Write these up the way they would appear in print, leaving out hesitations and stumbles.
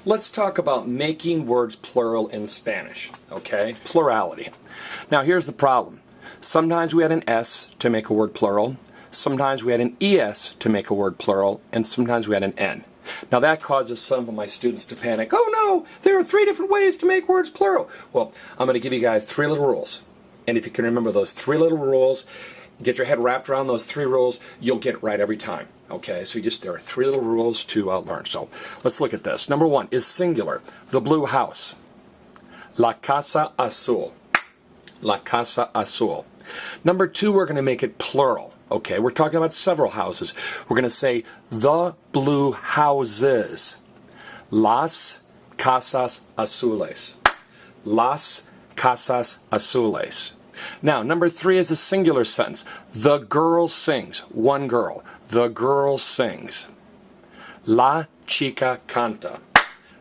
Let's talk about making words plural in Spanish, okay? Plurality. Now here's the problem. Sometimes we add an S to make a word plural, sometimes we add an ES to make a word plural, and sometimes we add an N. Now that causes some of my students to panic. Oh no, there are 3 different ways to make words plural. Well, I'm going to give you guys 3 little rules. And if you can remember those 3 little rules, get your head wrapped around those 3 rules, you'll get it right every time. Okay, so there are 3 little rules to learn. So let's look at this. Number 1 is singular. The blue house. La casa azul. La casa azul. Number 2, we're going to make it plural. Okay, we're talking about several houses. We're going to say the blue houses. Las casas azules. Las casas azules. Now, number 3 is a singular sentence. The girl sings. One girl. The girl sings. La chica canta.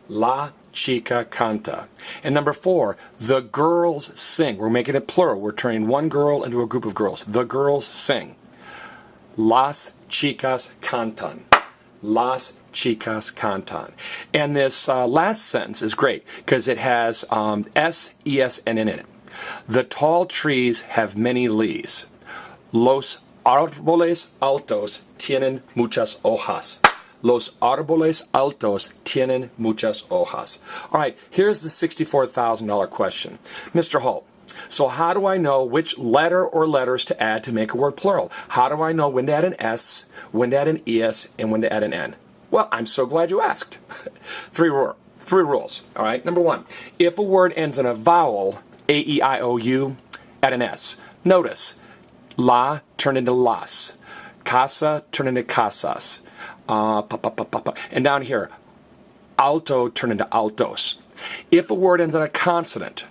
La chica canta. And number 4, the girls sing. We're making it plural. We're turning one girl into a group of girls. The girls sing. Las chicas cantan. Las chicas cantan. And this last sentence is great because it has S, ES, and N in it. The tall trees have many leaves. Los árboles altos tienen muchas hojas. Los árboles altos tienen muchas hojas. All right, here's the $64,000 question. Mr. Hult, so how do I know which letter or letters to add to make a word plural? How do I know when to add an S, when to add an ES, and when to add an N? Well, I'm so glad you asked. 3 rules, all right? Number 1, if a word ends in a vowel, A-E-I-O-U, add an S. Notice, la turn into las, casa turn into casas, and down here, alto turn into altos. If a word ends in a consonant,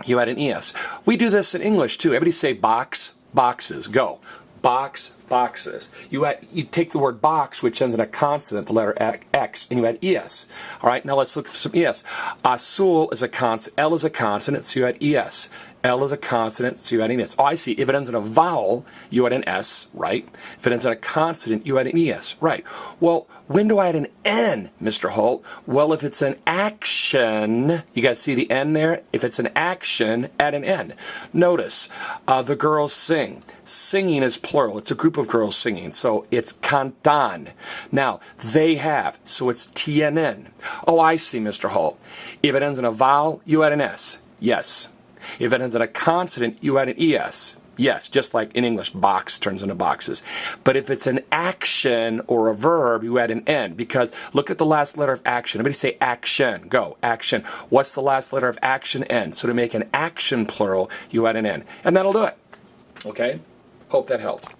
you add an ES. We do this in English too. Everybody say box, boxes. Go. Box, boxes. You take the word box, which ends in a consonant, the letter X, and you add ES. All right, now let's look for some ES. Azul is a consonant. L is a consonant, so you add ES. L is a consonant, so you add an ES. Oh, I see. If it ends in a vowel, you add an S, right? If it ends in a consonant, you add an ES, right? Well, when do I add an N, Mr. Hult? Well, if it's an action, you guys see the N there? If it's an action, add an N. Notice, the girls sing. Singing is plural. It's a group of girls singing, so it's cantan. Now, they have, so it's tienen. Oh, I see, Mr. Hult. If it ends in a vowel, you add an S. Yes. If it ends in a consonant, you add an ES. Yes, just like in English, box turns into boxes. But if it's an action or a verb, you add an N, because look at the last letter of action. Everybody say action. Go, action. What's the last letter of action? N. So to make an action plural, you add an N. And that'll do it. Okay? Hope that helped.